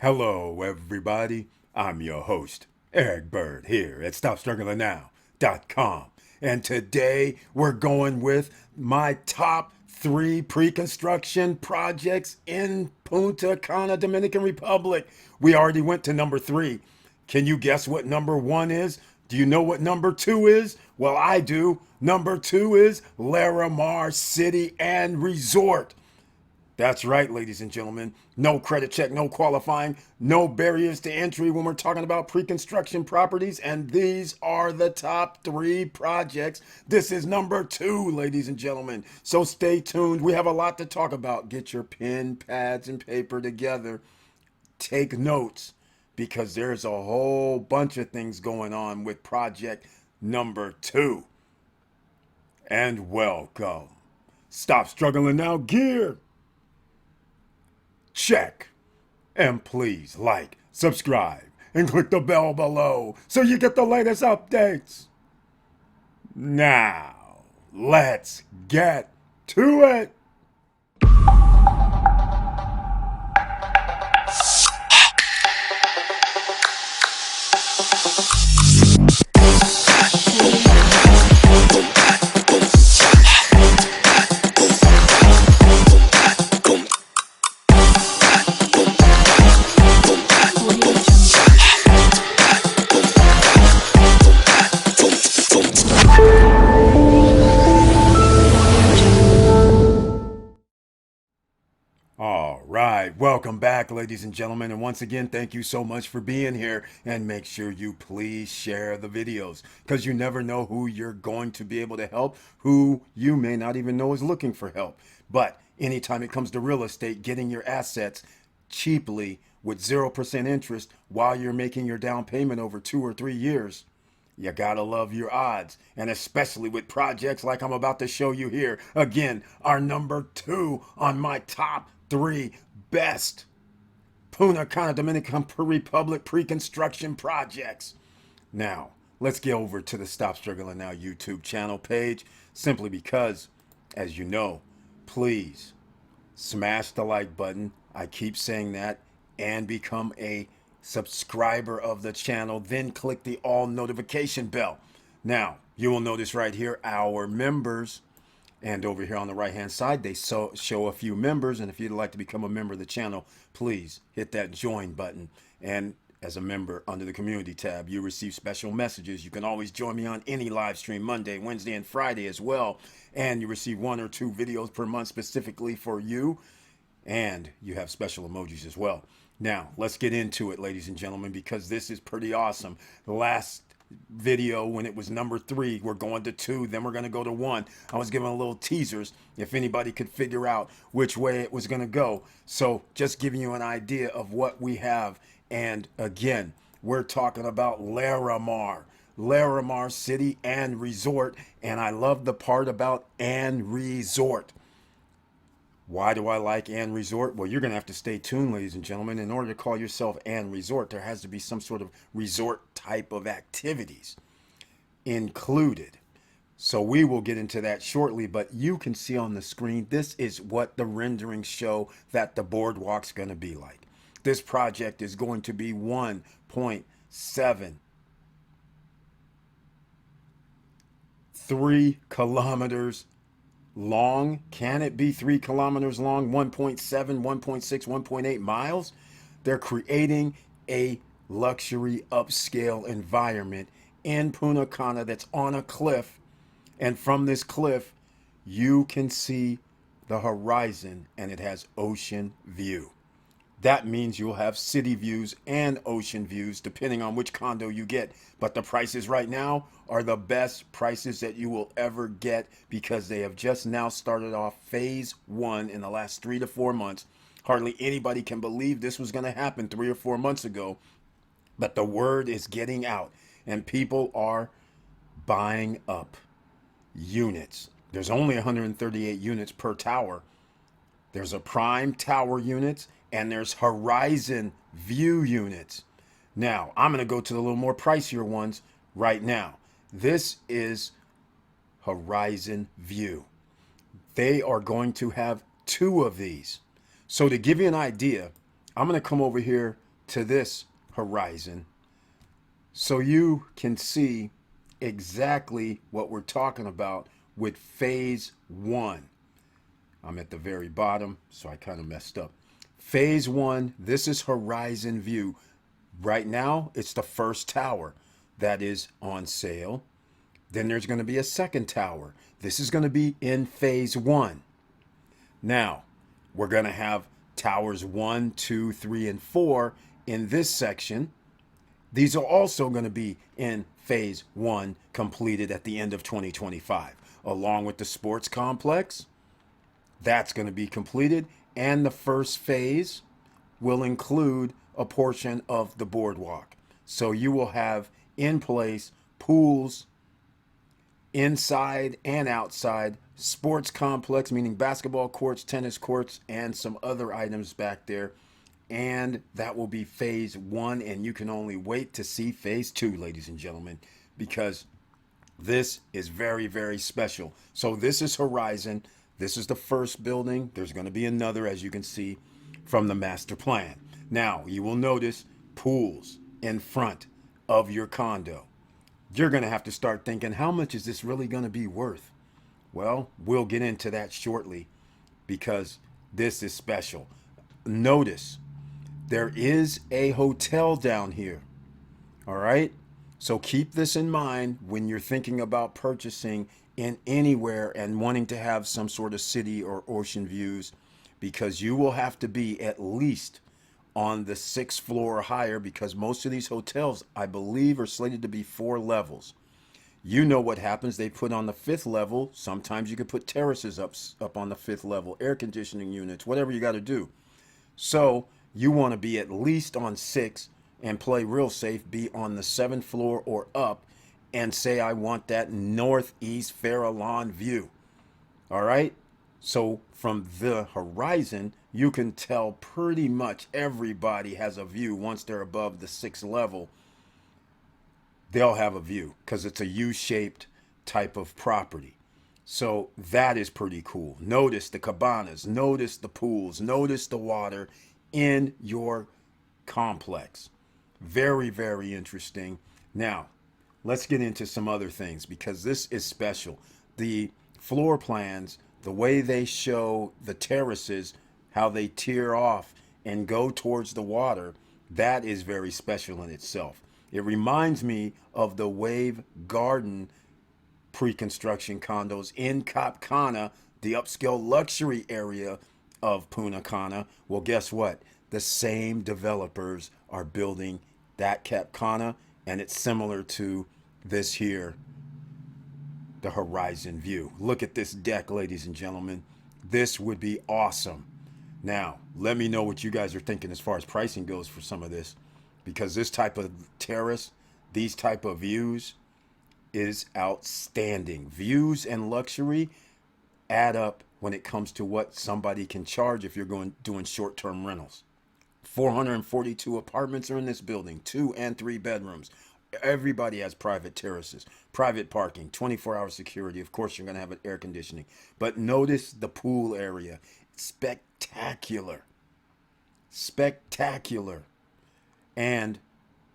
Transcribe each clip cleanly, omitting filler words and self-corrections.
Hello, everybody. I'm your host, Eric Bird, here at StopStrugglingNow.com. And today we're going with my top three pre-construction projects in Punta Cana, Dominican Republic. We already went to number three. Can you guess what number one is? Do you know what number two is? Well, I do. Number two is Larimar City and Resort. That's right, ladies and gentlemen. No credit check, no qualifying, no barriers to entry when we're talking about pre-construction properties. And these are the top three projects. This is number two, ladies and gentlemen. So stay tuned. We have a lot to talk about. Get your pen, pads, and paper together. Take notes because there's a whole bunch of things going on with project number two. And welcome. Stop struggling now, gear. Check. And please like, subscribe, and click the bell below so you get the latest updates. Now, let's get to it. All right, welcome back, ladies and gentlemen. And once again, thank you so much for being here. And make sure you please share the videos because you never know who you're going to be able to help, who you may not even know is looking for help. But anytime it comes to real estate, getting your assets cheaply with 0% interest while you're making your down payment over 2 or 3 years, you gotta love your odds, and especially with projects like I'm about to show you here. Again, our number two on my top three best Punta Cana, Dominican Republic pre-construction projects. Now, let's get over to the Stop Struggling Now YouTube channel page, simply because, as you know, please smash the like button. I keep saying that, and become a subscriber of the channel. Then click the all notification bell. Now, you will notice right here our members, and over here on the right hand side they show a few members. And if you'd like to become a member of the channel, please hit that join button. And as a member, under the community tab, you receive special messages. You can always join me on any live stream, Monday, Wednesday, and Friday as well. And you receive 1 or 2 videos per month specifically for you. And you have special emojis as well. Now, let's get into it, ladies and gentlemen, because this is pretty awesome. The last video, when it was number 3, we're going to 2, then we're going to go to 1. I was giving a little teasers if anybody could figure out which way it was going to go. So just giving you an idea of what we have. And again, we're talking about Larimar City and Resort. And I love the part about and resort. Why do I like and resort? Well, you're going to have to stay tuned, ladies and gentlemen. In order to call yourself and resort, there has to be some sort of resort type of activities included. So we will get into that shortly, but you can see on the screen, this is what the renderings show that the boardwalk's going to be like. This project is going to be 1.73 kilometers long. Can it be 3 kilometers long? 1.7, 1.6, 1.8 miles? They're creating a luxury upscale environment in Punta Cana that's on a cliff. And from this cliff, you can see the horizon, and it has ocean view. That means you'll have city views and ocean views depending on which condo you get. But the prices right now are the best prices that you will ever get because they have just now started off phase 1 in the last 3 to 4 months. Hardly anybody can believe this was going to happen 3 or 4 months ago. But the word is getting out and people are buying up units. There's only 138 units per tower. There's a prime tower units and there's horizon view units. Now, I'm going to go to the little more pricier ones right now. This is horizon view. They are going to have 2 of these. So to give you an idea, I'm going to come over here to this horizon so you can see exactly what we're talking about with phase one. I'm at the very bottom, so I kind of messed up. Phase one, this is horizon view. Right now, it's the first tower that is on sale. Then there's going to be a second tower. This is going to be in phase one. Now, we're going to have towers 1, 2, 3, and 4 in this section. These are also going to be in phase one, completed at the end of 2025, along with the sports complex. That's going to be completed. And the first phase will include a portion of the boardwalk. So you will have in place pools inside and outside, sports complex, meaning basketball courts, tennis courts, and some other items back there. And that will be phase one. And you can only wait to see phase two, ladies and gentlemen, because this is very, very special. So this is Horizon. This is the first building. There's going to be another, as you can see from the master plan. Now, you will notice pools in front of your condo. You're going to have to start thinking, how much is this really going to be worth? Well, we'll get into that shortly because this is special. Notice there is a hotel down here. All right. So keep this in mind when you're thinking about purchasing in anywhere and wanting to have some sort of city or ocean views, because you will have to be at least on the 6th floor or higher, because most of these hotels, I believe, are slated to be 4 levels. You know what happens. They put on the 5th level. Sometimes you can put terraces up on the 5th level, air conditioning units, whatever you got to do. So you want to be at least on 6 and play real safe, be on the 7th floor or up, and say, I want that northeast Farallon view. All right. So from the horizon, you can tell pretty much everybody has a view. Once they're above the 6th level, they'll have a view because it's a U-shaped type of property. So that is pretty cool. Notice the cabanas, notice the pools, notice the water in your complex. Very, very interesting. Now, let's get into some other things because this is special. The floor plans, the way they show the terraces, how they tear off and go towards the water, that is very special in itself. It reminds me of the Wave Garden pre-construction condos in Cap Cana, the upscale luxury area of Punta Cana. Well, guess what? The same developers are building that Cap Cana, and it's similar to this here, the horizon view. Look at this deck, ladies and gentlemen. This would be awesome. Now, let me know what you guys are thinking as far as pricing goes for some of this, because this type of terrace, these type of views is outstanding. Views and luxury add up when it comes to what somebody can charge if you're doing short-term rentals. 442 apartments are in this building, 2 and 3 bedrooms. Everybody has private terraces, private parking, 24-hour security. Of course, you're going to have an air conditioning. But notice the pool area. Spectacular. Spectacular. And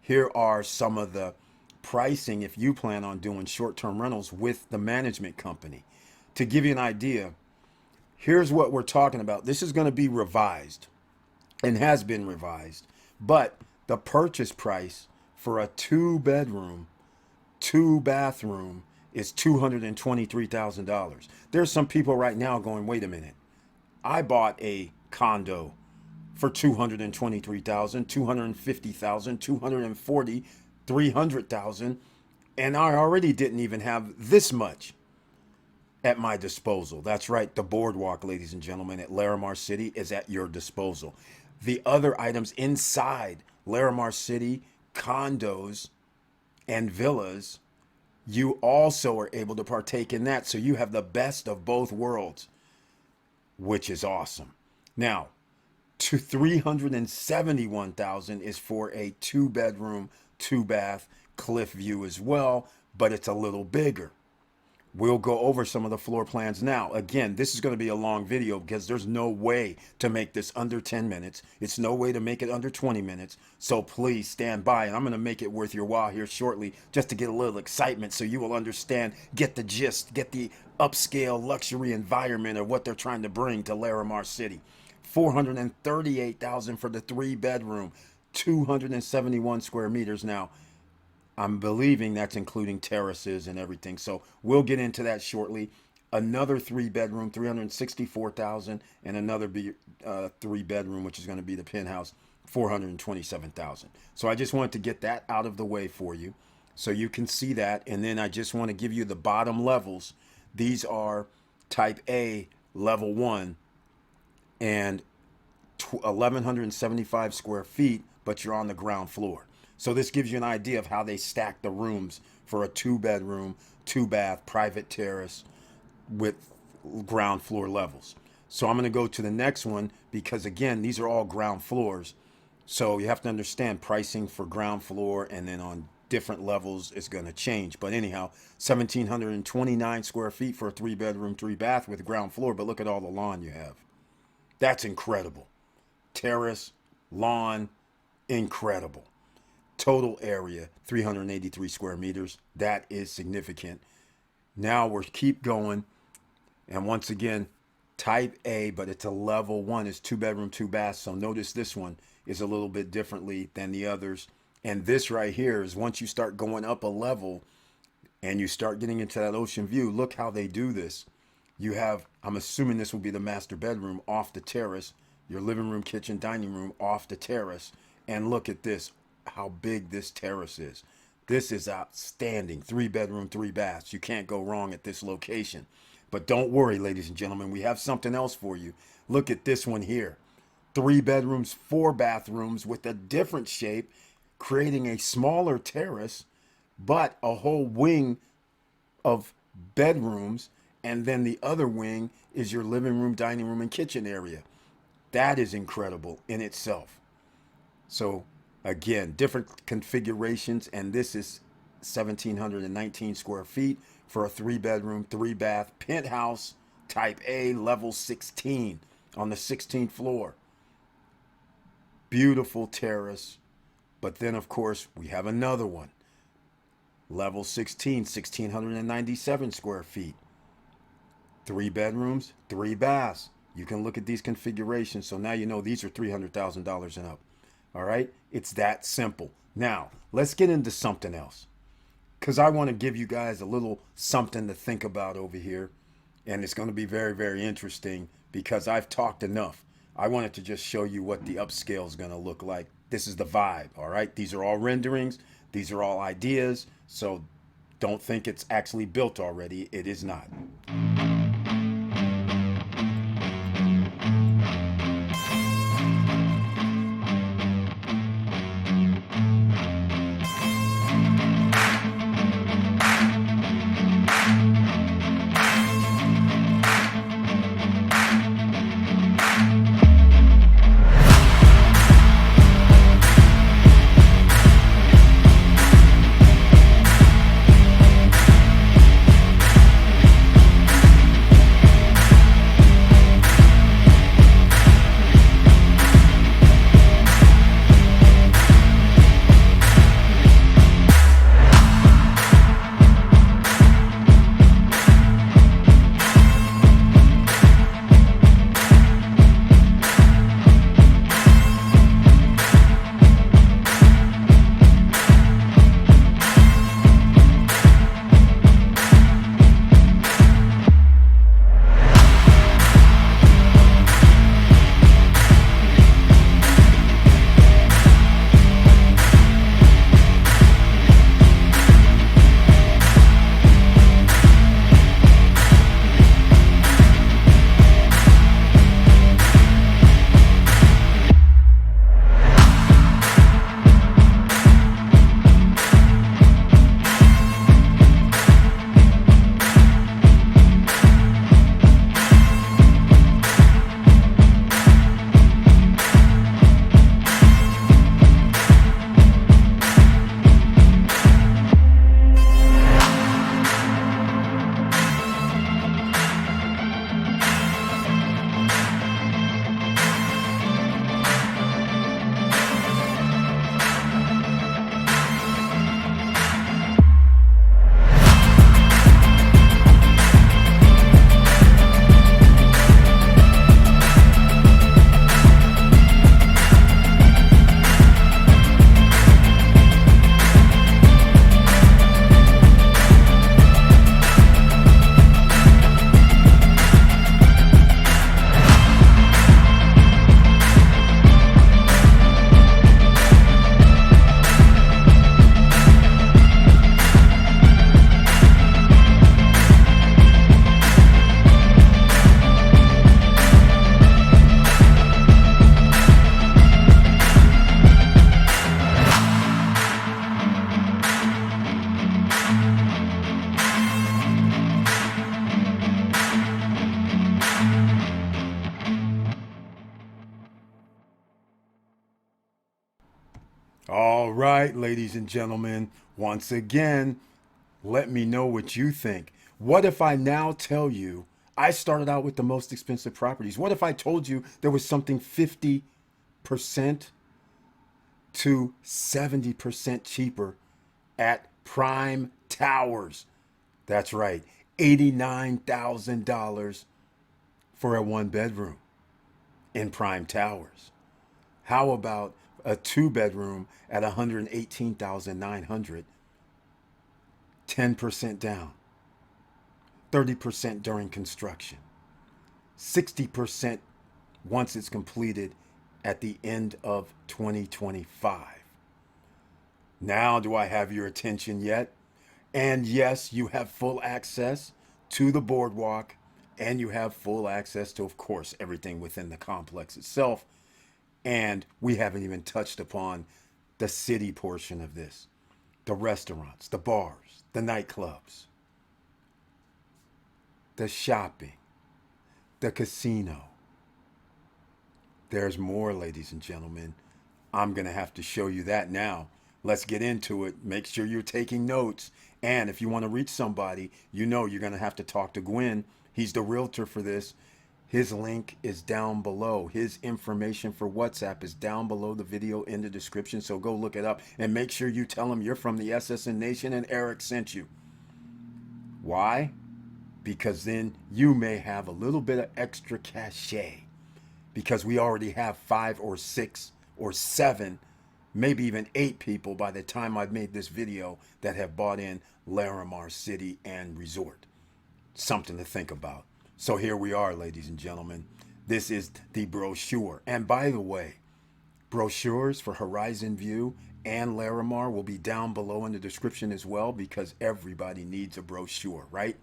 here are some of the pricing if you plan on doing short-term rentals with the management company. To give you an idea, here's what we're talking about. This is going to be revised and has been revised. But the purchase price for a 2-bedroom, 2-bathroom is $223,000. There's some people right now going, wait a minute. I bought a condo for $223,000, $250,000, $240,000, $300,000, and I already didn't even have this much at my disposal. That's right. The boardwalk, ladies and gentlemen, at Larimar City is at your disposal. The other items inside Larimar City, condos and villas, you also are able to partake in that. So you have the best of both worlds, which is awesome. Now, to $371,000 is for a 2-bedroom, 2-bath cliff view as well, but it's a little bigger. We'll go over some of the floor plans now. Again, this is going to be a long video because there's no way to make this under 10 minutes. It's no way to make it under 20 minutes. So please stand by, and I'm going to make it worth your while here shortly just to get a little excitement so you will understand, get the gist, get the upscale luxury environment of what they're trying to bring to Larimar City. $438,000 for the 3-bedroom, 271 square meters now. I'm believing that's including terraces and everything. So we'll get into that shortly. Another 3-bedroom, 364,000, and another 3-bedroom, which is going to be the penthouse, 427,000. So I just wanted to get that out of the way for you so you can see that. And then I just want to give you the bottom levels. These are type A, level 1, and 1,175 square feet, but you're on the ground floor. So this gives you an idea of how they stack the rooms for a 2-bedroom, 2-bath, private terrace with ground floor levels. So I'm going to go to the next one because, again, these are all ground floors. So you have to understand pricing for ground floor, and then on different levels is going to change. But anyhow, 1,729 square feet for a 3-bedroom, 3-bath with ground floor. But look at all the lawn you have. That's incredible. Terrace, lawn, incredible. Total area, 383 square meters. That is significant. Now we'll keep going. And once again, type A, but it's a level 1. It's 2-bedroom, 2-bath. So notice this one is a little bit differently than the others. And this right here is once you start going up a level and you start getting into that ocean view, look how they do this. You have, I'm assuming this will be the master bedroom off the terrace, your living room, kitchen, dining room off the terrace. And look at this, how big this terrace is. This is outstanding. 3-bedroom, 3 baths. You can't go wrong at this location. But don't worry, ladies and gentlemen, we have something else for you. Look at this one here. 3 bedrooms, 4 bathrooms with a different shape, creating a smaller terrace, but a whole wing of bedrooms. And then the other wing is your living room, dining room, and kitchen area. That is incredible in itself. So again, different configurations, and this is 1,719 square feet for a 3-bedroom, 3-bath penthouse, type A, level 16 on the 16th floor. Beautiful terrace. But then, of course, we have another one. Level 16, 1,697 square feet. 3 bedrooms, 3 baths. You can look at these configurations. So now you know these are $300,000 and up. All right, it's that simple. Now, let's get into something else, because I want to give you guys a little something to think about over here. And it's going to be very, very interesting because I've talked enough. I wanted to just show you what the upscale is going to look like. This is the vibe, all right? These are all renderings. These are all ideas. So don't think it's actually built already. It is not. All right, ladies and gentlemen, once again, let me know what you think. What if I now tell you I started out with the most expensive properties? What if I told you there was something 50% to 70% cheaper at Prime Towers? That's right, $89,000 for a one bedroom in Prime Towers. How about a two bedroom at 118,900, 10% down, 30% during construction, 60% once it's completed at the end of 2025. Now, do I have your attention yet? And yes, you have full access to the boardwalk, and you have full access to, of course, everything within the complex itself. And we haven't even touched upon the city portion of this, the restaurants, the bars, the nightclubs, the shopping, the casino. There's more, ladies and gentlemen. I'm going to have to show you that now. Let's get into it. Make sure you're taking notes. And if you want to reach somebody, you know you're going to have to talk to Gwen. He's the realtor for this. His link is down below. His information for WhatsApp is down below the video in the description. So go look it up and make sure you tell him you're from the SSN Nation and Eric sent you. Why? Because then you may have a little bit of extra cachet, because we already have 5 or 6 or 7, maybe even 8 people by the time I've made this video that have bought in Larimar City and Resort. Something to think about. So here we are, ladies and gentlemen. This is the brochure. And by the way, brochures for Horizon View and Larimar will be down below in the description as well, because everybody needs a brochure, right?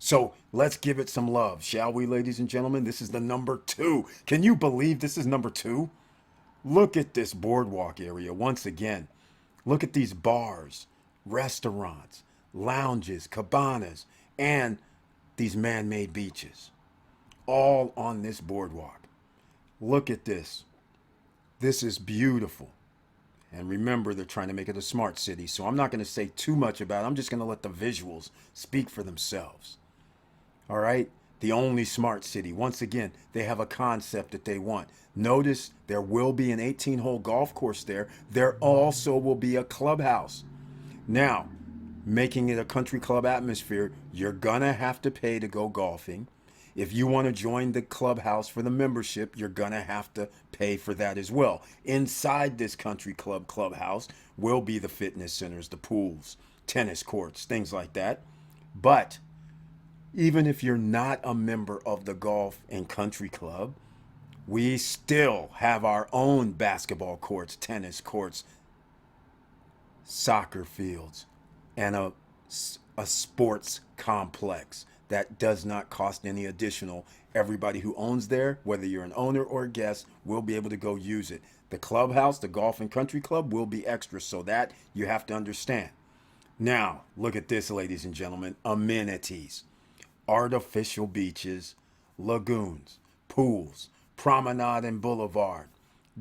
So let's give it some love, shall we, ladies and gentlemen? This is the number 2. Can you believe this is number 2? Look at this boardwalk area once again. Look at these bars, restaurants, lounges, cabanas, and these man-made beaches, all on this boardwalk. Look at this. This is beautiful. And remember, they're trying to make it a smart city, so I'm not going to say too much about it. I'm just going to let the visuals speak for themselves. All right? The only smart city. Once again, they have a concept that they want. Notice there will be an 18-hole golf course there. There also will be a clubhouse. Now, making it a country club atmosphere, you're going to have to pay to go golfing. If you want to join the clubhouse for the membership, you're going to have to pay for that as well. Inside this country club clubhouse will be the fitness centers, the pools, tennis courts, things like that. But even if you're not a member of the golf and country club, we still have our own basketball courts, tennis courts, soccer fields, and a sports complex that does not cost any additional. Everybody who owns there, whether you're an owner or a guest, will be able to go use it. The clubhouse, the golf and country club, will be extra, so that you have to understand. Now, look at this, ladies and gentlemen. Amenities: artificial beaches, lagoons, pools, promenade and boulevard,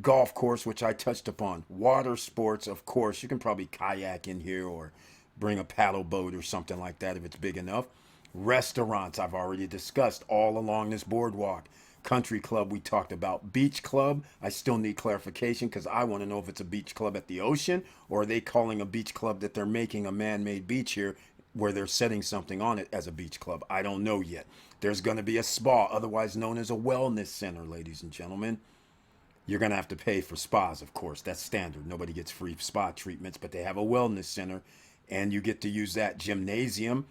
golf course, which I touched upon, water sports, of course. You can probably kayak in here or bring a paddle boat or something like that if it's big enough. Restaurants, I've already discussed, all along this boardwalk. Country club, we talked about. Beach club, I still need clarification, because I want to know if it's a beach club at the ocean, or are they calling a beach club that they're making a man-made beach here where they're setting something on it as a beach club. I don't know yet. There's going to be a spa, otherwise known as a wellness center, ladies and gentlemen. You're going to have to pay for spas, of course. That's standard. Nobody gets free spa treatments, but they have a wellness center, and you get to use that. Gymnasium,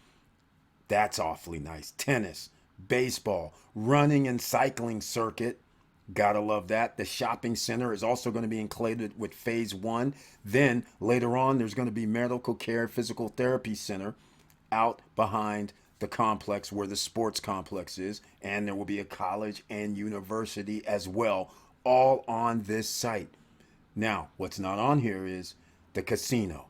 that's awfully nice. Tennis, baseball, running and cycling circuit. Gotta love that. The shopping center is also going to be included with phase 1. Then later on, there's going to be medical care, physical therapy center out behind the complex where the sports complex is. And there will be a college and university as well, all on this site. Now, what's not on here is the casino.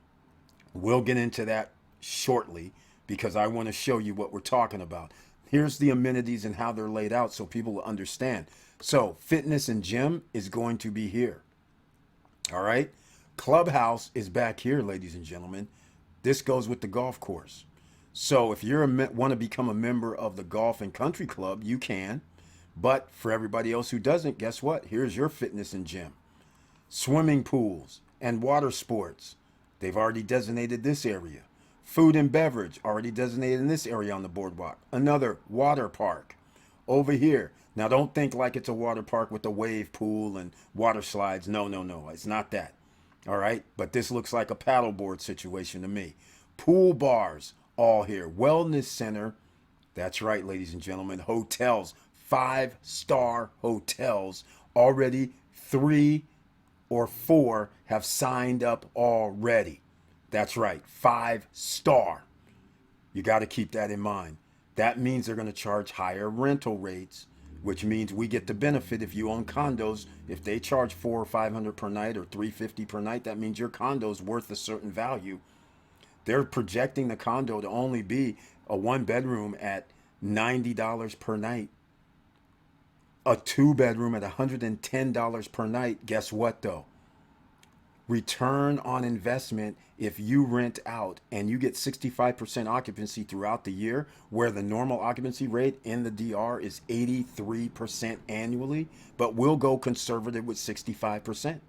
We'll get into that shortly, because I want to show you what we're talking about. Here's the amenities and how they're laid out so people will understand. So fitness and gym is going to be here. All right. Clubhouse is back here, ladies and gentlemen. This goes with the golf course. So if you want to become a member of the Golf and Country Club, you can. But for everybody else who doesn't, guess what? Here's your fitness and gym. Swimming pools and water sports. They've already designated this area. Food and beverage, already designated in this area on the boardwalk. Another water park over here. Now don't think like it's a water park with a wave pool and water slides. No, no, no. It's not that. All right. But this looks like a paddleboard situation to me. Pool bars, all here. Wellness center. That's right, ladies and gentlemen. Hotels, 5-star hotels. Already 3 or 4 have signed up already. That's right, 5-star. You got to keep that in mind. That means they're going to charge higher rental rates, which means we get the benefit if you own condos. If they charge $400 or $500 per night or $350 per night, that means your condo's worth a certain value. They're projecting the condo to only be a 1-bedroom at $90 per night. A 2-bedroom at $110 per night. Guess what though? Return on investment, if you rent out and you get 65% occupancy throughout the year, where the normal occupancy rate in the DR is 83% annually, but we'll go conservative with 65%.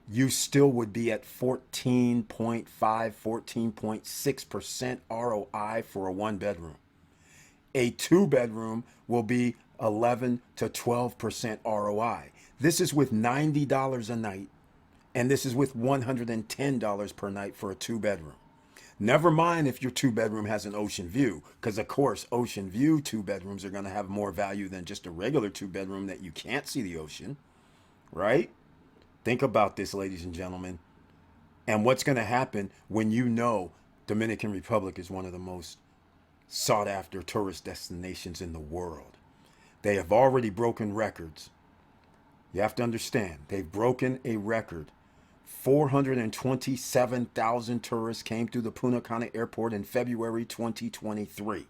You still would be at 14.5, 14.6% ROI for a 1-bedroom. A 2-bedroom will be 11 to 12% ROI. This is with $90 a night. And this is with $110 per night for a 2-bedroom. Never mind if your 2-bedroom has an ocean view, because of course, ocean view 2-bedrooms are going to have more value than just a regular 2-bedroom that you can't see the ocean, right? Think about this, ladies and gentlemen. And what's going to happen when you know Dominican Republic is one of the most sought after tourist destinations in the world. They have already broken records. You have to understand, they've broken a record. 427,000 tourists came through the Punta Cana airport in February 2023.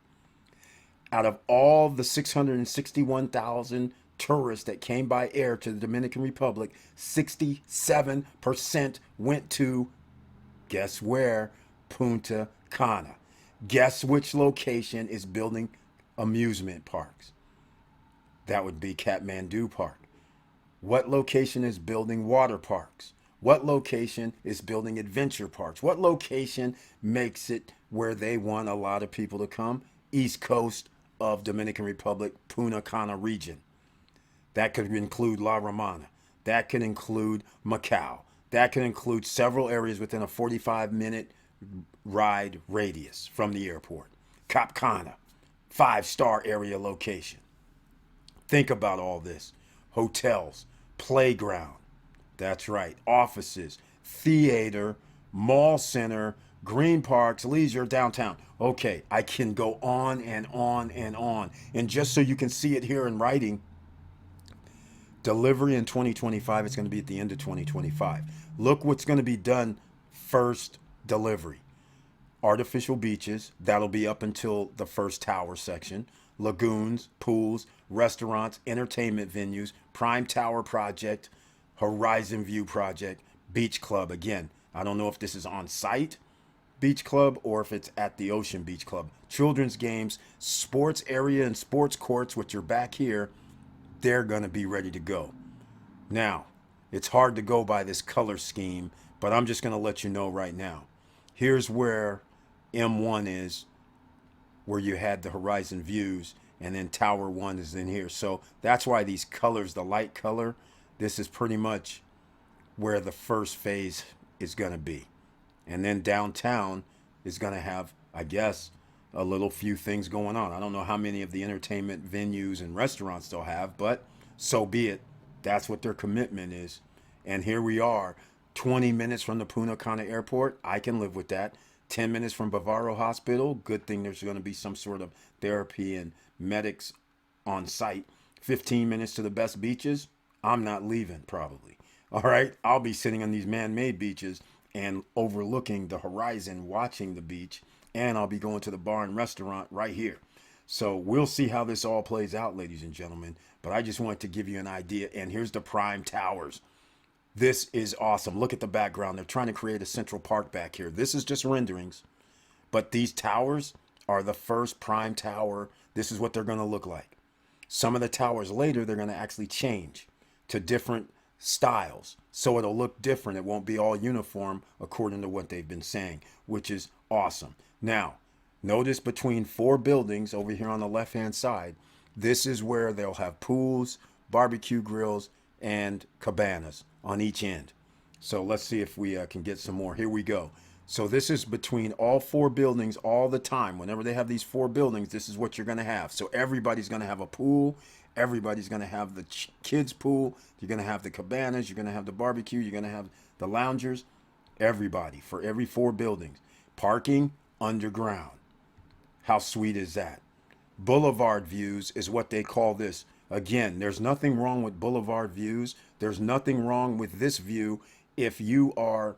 Out of all the 661,000 tourists that came by air to the Dominican Republic, 67% went to, guess where? Punta Cana. Guess which location is building amusement parks? That would be Kathmandu Park. What location is building water parks? What location is building adventure parks? What location makes it where they want a lot of people to come? East coast of Dominican Republic, Punta Cana region. That could include La Romana. That could include Macau. That could include several areas within a 45-minute ride radius from the airport. Cap Cana, 5-star area location. Think about all this. Hotels, playground. That's right. Offices, theater, mall center, green parks, leisure, downtown. Okay, I can go on and on and on. And just so you can see it here in writing, delivery in 2025, it's going to be at the end of 2025. Look what's going to be done first delivery. Artificial beaches, that'll be up until the first tower section. Lagoons, pools, restaurants, entertainment venues, Prime Tower project, Horizon View project, beach club. Again, I don't know if this is on site beach club or if it's at the Ocean Beach Club. Children's games, sports area and sports courts, which are back here, they're going to be ready to go. Now, it's hard to go by this color scheme, but I'm just going to let you know right now. Here's where M1 is, where you had the Horizon Views, and then Tower 1 is in here. So that's why these colors, the light color, this is pretty much where the first phase is going to be. And then downtown is going to have, I guess, a little few things going on. I don't know how many of the entertainment venues and restaurants they'll have, but so be it. That's what their commitment is. And here we are, 20 minutes from the Punta Cana airport. I can live with that. 10 minutes from Bavaro Hospital. Good thing there's going to be some sort of therapy and medics on site. 15 minutes to the best beaches. I'm not leaving probably. All right. I'll be sitting on these man-made beaches and overlooking the horizon, watching the beach. And I'll be going to the bar and restaurant right here. So we'll see how this all plays out, ladies and gentlemen. But I just wanted to give you an idea. And here's the Prime Towers. This is awesome. Look at the background. They're trying to create a central park back here. This is just renderings, but these towers are the first prime tower. This is what they're going to look like. Some of the towers later, they're going to actually change to different styles. So it'll look different. It won't be all uniform according to what they've been saying, which is awesome. Now, notice between four buildings over here on the left-hand side, this is where they'll have pools, barbecue grills, and cabanas on each end. So let's see if we can get some more. Here we go. So this is between all four buildings all the time. Whenever they have these four buildings, this is what you're going to have. So everybody's going to have a pool. Everybody's going to have the kids pool. You're going to have the cabanas. You're going to have the barbecue. You're going to have the loungers. Everybody for every four buildings. Parking underground. How sweet is that? Boulevard views is what they call this. Again, there's nothing wrong with boulevard views. There's nothing wrong with this view. If you are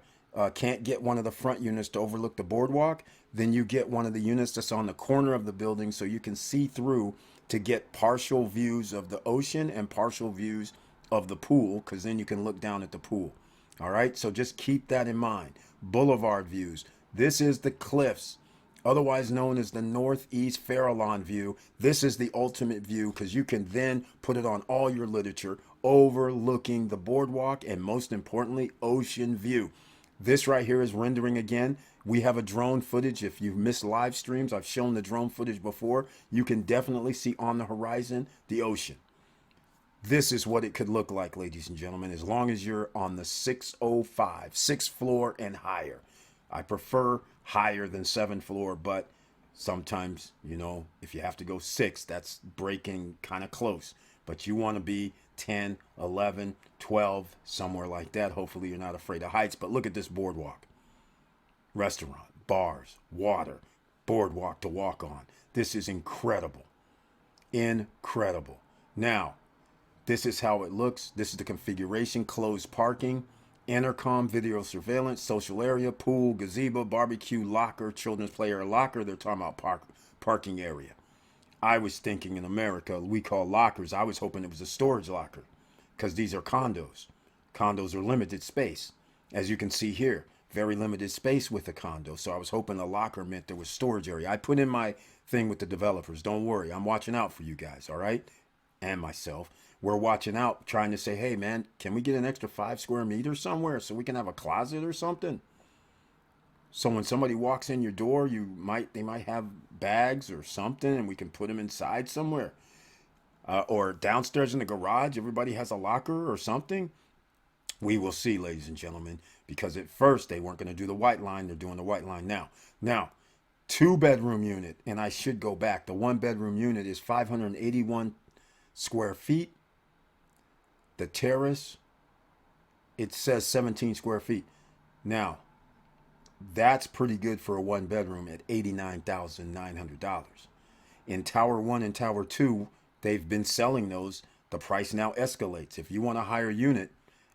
can't get one of the front units to overlook the boardwalk, then you get one of the units that's on the corner of the building so you can see through to get partial views of the ocean and partial views of the pool, because then you can look down at the pool. All right, so just keep that in mind. Boulevard views. This is the cliffs, otherwise known as the Northeast Farallon view. This is the ultimate view because you can then put it on all your literature overlooking the boardwalk and, most importantly, ocean view. This right here is rendering again. We have a drone footage. If you've missed live streams, I've shown the drone footage before. You can definitely see on the horizon the ocean. This is what it could look like, ladies and gentlemen, as long as you're on the 605, sixth floor and higher. I prefer higher than 7th floor, but sometimes, you know, if you have to go 6, that's breaking kind of close. But you want to be 10, 11, 12, somewhere like that. Hopefully you're not afraid of heights. But look at this boardwalk. Restaurant, bars, water, boardwalk to walk on. This is incredible. Incredible. Now, this is how it looks. This is the configuration. Closed parking, intercom, video surveillance, social area, pool, gazebo, barbecue, locker, children's play area, locker. They're talking about parking area. I was thinking in America, we call lockers. I was hoping it was a storage locker because these are condos. Condos are limited space. As you can see here, very limited space with a condo. So I was hoping a locker meant there was storage area. I put in my thing with the developers. Don't worry. I'm watching out for you guys, all right? And myself. We're watching out, trying to say, hey, man, can we get an extra 5 square meters somewhere so we can have a closet or something? So when somebody walks in your door, they might have bags or something, and we can put them inside somewhere. Or downstairs in the garage, everybody has a locker or something. We will see, ladies and gentlemen, because at first they weren't going to do the white line. They're doing the white line now. Now, 2-bedroom unit, and I should go back. The 1-bedroom unit is 581 square feet. The terrace, it says 17 square feet. Now, that's pretty good for a 1-bedroom at $89,900. In Tower 1 and Tower 2, they've been selling those. The price now escalates. If you want a higher unit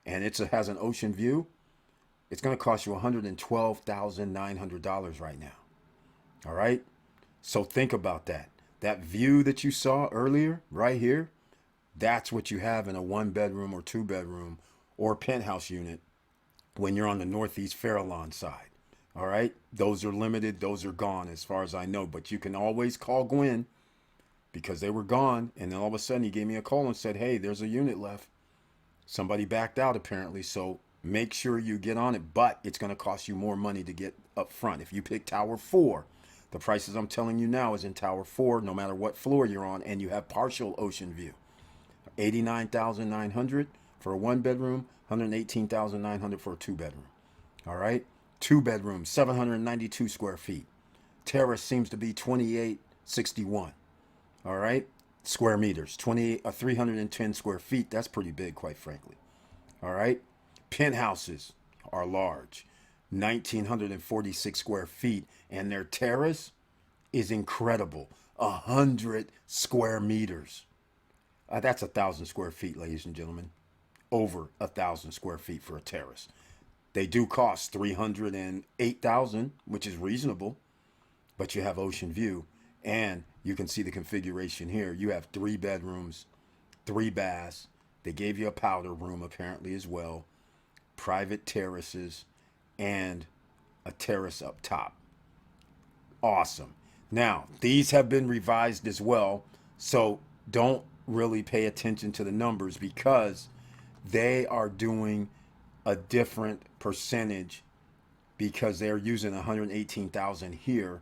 and it has an ocean view, it's going to cost you $112,900 right now. All right? So think about that. That view that you saw earlier, right here, that's what you have in a 1-bedroom or 2-bedroom or penthouse unit when you're on the Northeast Farallon side. All right? Those are limited. Those are gone as far as I know. But you can always call Gwen because they were gone. And then all of a sudden he gave me a call and said, hey, there's a unit left. Somebody backed out apparently. So make sure you get on it. But it's going to cost you more money to get up front. If you pick Tower 4, the prices I'm telling you now is in Tower 4, no matter what floor you're on, and you have partial ocean view. $89,900 for a 1-bedroom, $118,900 for a 2-bedroom. All right? 2-bedroom, 792 square feet. Terrace seems to be 2861. All right? Square meters, 310 square feet. That's pretty big, quite frankly. All right? Penthouses are large, 1,946 square feet. And their terrace is incredible, 100 square meters. That's 1,000 square feet, ladies and gentlemen. Over 1,000 square feet for a terrace. They do cost $308,000, which is reasonable, but you have ocean view, and you can see the configuration here. You have 3 bedrooms, 3 baths. They gave you a powder room apparently as well. private terraces and a terrace up top. Awesome. Now, these have been revised as well, so don't really pay attention to the numbers because they are doing a different percentage because they're using 118,000 here.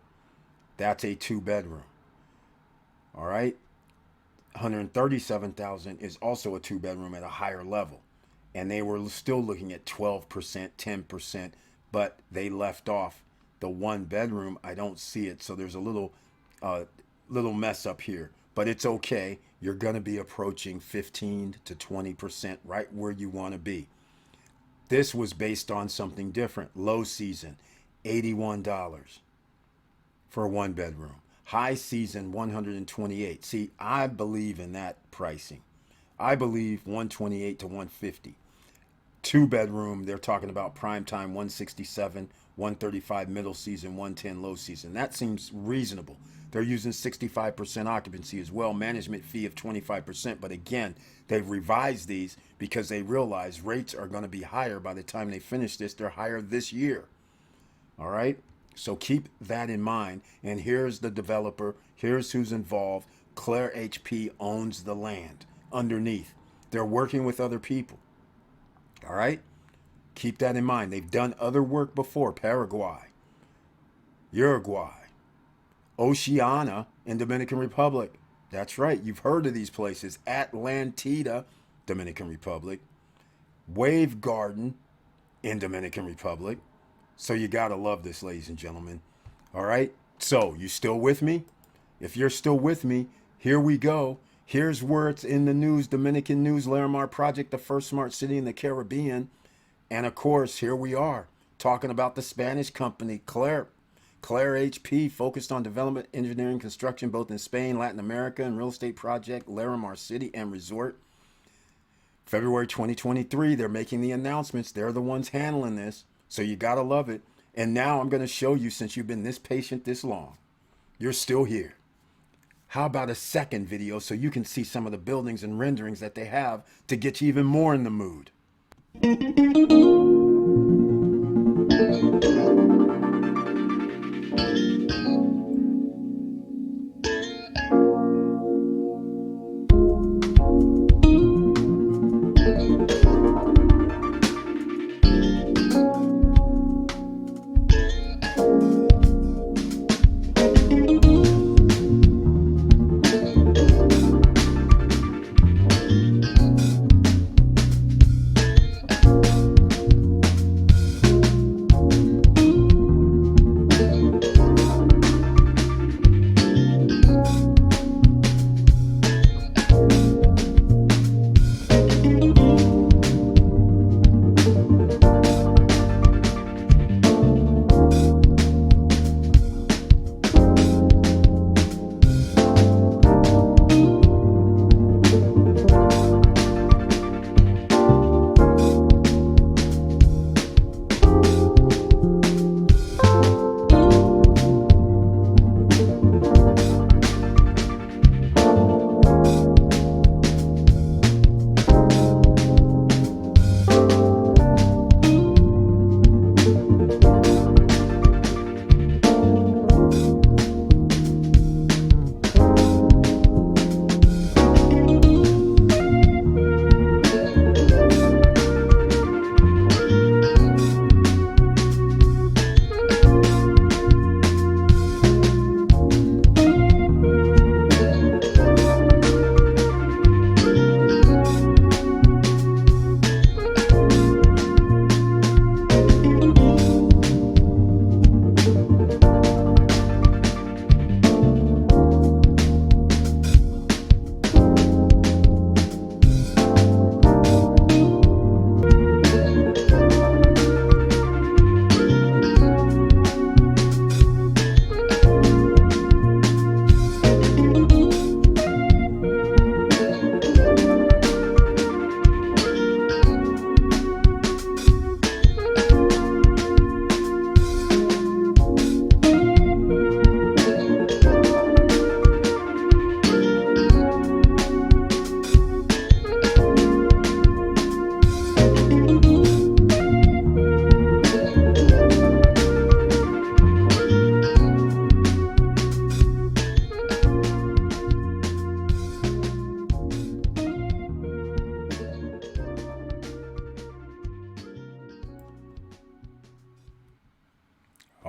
That's a 2-bedroom. All right. 137,000 is also a 2-bedroom at a higher level. And they were still looking at 12%, 10%, but they left off the 1-bedroom. I don't see it, so there's a little mess up here, but it's okay. You're going to be approaching 15 to 20% right where you want to be. This was based on something different. Low season, $81 for a 1-bedroom. High season, $128. See, I believe in that pricing. I believe $128 to $150. 2-bedroom, they're talking about prime time, $167, $135 middle season, $110 low season. That seems reasonable. They're using 65% occupancy as well, management fee of 25%. But again, they've revised these because they realize rates are going to be higher by the time they finish this. They're higher this year. All right? So keep that in mind. And here's the developer. Here's who's involved. Claire HP owns the land underneath. They're working with other people. All right? Keep that in mind. They've done other work before. Paraguay, Uruguay, Oceania in Dominican Republic. That's right. You've heard of these places. Atlantida, Dominican Republic. Wave Garden in Dominican Republic. So you got to love this, ladies and gentlemen. All right. So you still with me? If you're still with me, here we go. Here's where it's in the news. Dominican news, Larimar project, the first smart city in the Caribbean. And of course, here we are talking about the Spanish company, Claire HP, focused on development, engineering, construction, both in Spain, Latin America, and real estate project, Larimar City and Resort. February 2023, they're making the announcements. They're the ones handling this. So you got to love it. And now I'm going to show you, since you've been this patient this long, you're still here. How about a second video so you can see some of the buildings and renderings that they have to get you even more in the mood?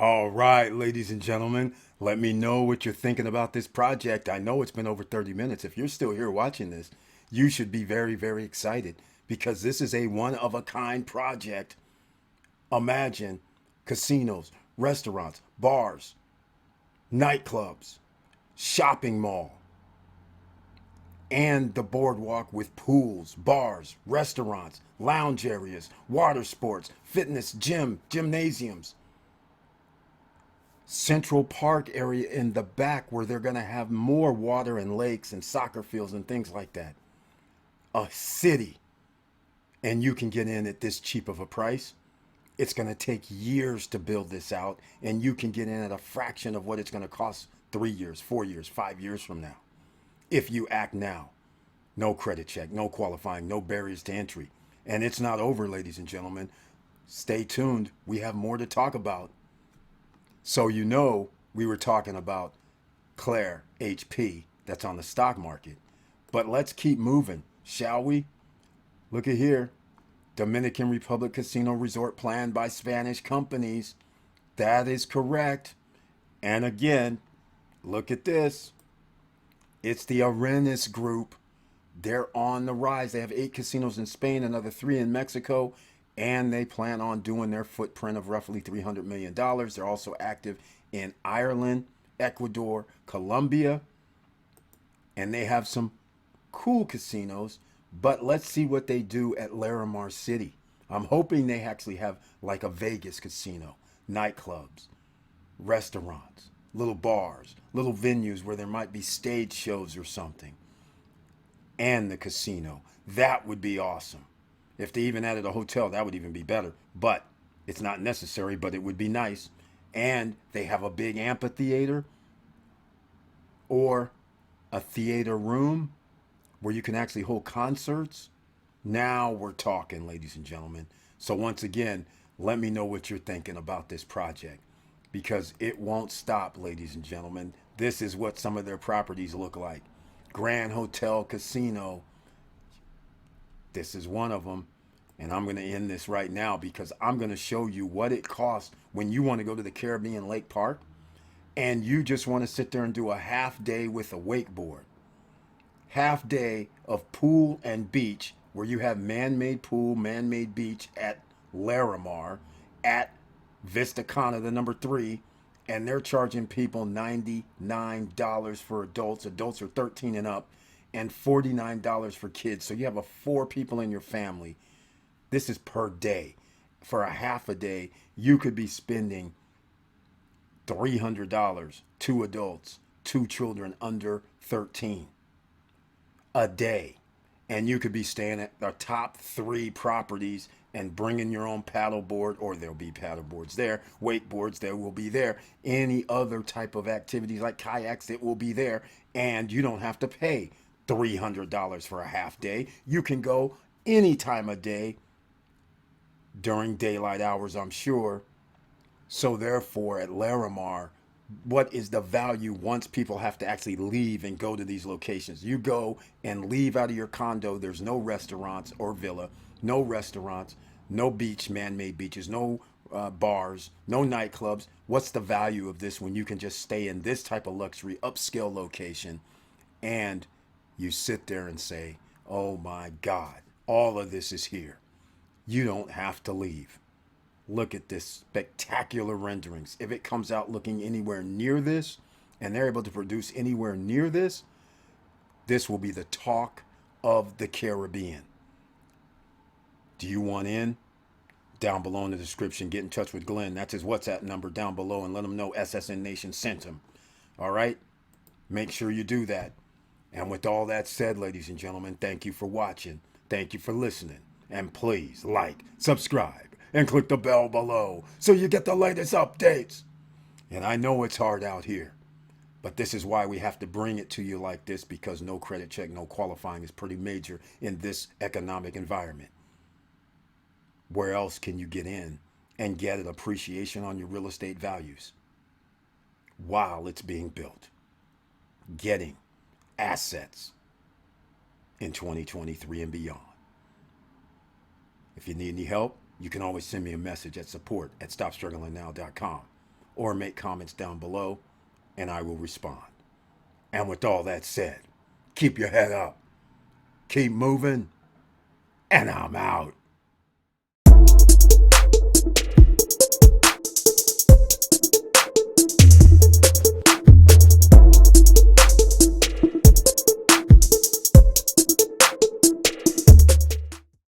All right, ladies and gentlemen, let me know what you're thinking about this project. I know it's been over 30 minutes. If you're still here watching this, you should be very, very excited because this is a one of a kind project. Imagine casinos, restaurants, bars, nightclubs, shopping mall, and the boardwalk with pools, bars, restaurants, lounge areas, water sports, fitness, gymnasiums, Central Park area in the back where they're going to have more water and lakes and soccer fields and things like that. A city. And you can get in at this cheap of a price. It's going to take years to build this out, and you can get in at a fraction of what it's going to cost 3 years, 4 years, 5 years from now. If you act now. No credit check, no qualifying, no barriers to entry. And it's not over, ladies and gentlemen. Stay tuned. We have more to talk about. So we were talking about Claire HP that's on the stock market. But let's keep moving, shall we? Look at here. Dominican Republic Casino Resort planned by Spanish companies. That is correct. And again, look at this. It's the Arenas Group. They're on the rise. They have 8 casinos in Spain, another 3 in Mexico, and they plan on doing their footprint of roughly $300 million. They're also active in Ireland, Ecuador, Colombia, and they have some cool casinos. But let's see what they do at Larimar City. I'm hoping they actually have like a Vegas casino, nightclubs, restaurants, little bars, little venues where there might be stage shows or something, and the casino. That would be awesome. If they even added a hotel, that would even be better. But it's not necessary, but it would be nice. And they have a big amphitheater or a theater room where you can actually hold concerts. Now we're talking, ladies and gentlemen. So once again, let me know what you're thinking about this project, because it won't stop, ladies and gentlemen. This is what some of their properties look like. Grand Hotel Casino. This is one of them. And I'm going to end this right now because I'm going to show you what it costs when you want to go to the Caribbean Lake Park and you just want to sit there and do a half day with a wakeboard. Half day of pool and beach where you have man-made pool, man-made beach at Larimar, at Vista Cana, the number 3, and they're charging people $99 for adults. Adults are 13 and up, and $49 for kids. So you have 4 people in your family. This is per day. For a half a day, you could be spending $300, 2 adults, 2 children under 13 a day. And you could be staying at the top 3 properties and bringing your own paddle board, or there'll be paddle boards there, wakeboards, there will be there, any other type of activities like kayaks, it will be there. And you don't have to pay $300 for a half day. You can go any time of day during daylight hours, I'm sure. So therefore, at Larimar, what is the value once people have to actually leave and go to these locations? You go and leave out of your condo. There's no restaurants or villa, no restaurants, no beach, man-made beaches, no bars, no nightclubs. What's the value of this when you can just stay in this type of luxury upscale location and you sit there and say, oh my God, all of this is here. You don't have to leave. Look at this spectacular renderings. If it comes out looking anywhere near this, and they're able to produce anywhere near this, this will be the talk of the Caribbean. Do you want in? Down below in the description, get in touch with Glenn. That's his WhatsApp number down below, and let him know SSN Nation sent him. All right? Make sure you do that. And with all that said, ladies and gentlemen, thank you for watching. Thank you for listening. And please like, subscribe, and click the bell below so you get the latest updates. And I know it's hard out here, but this is why we have to bring it to you like this, because no credit check, no qualifying is pretty major in this economic environment. Where else can you get in and get an appreciation on your real estate values while it's being built? Getting assets in 2023 and beyond. If you need any help, you can always send me a message at support@stopstrugglingnow.com, or make comments down below, and I will respond. And with all that said, keep your head up, keep moving, and I'm out.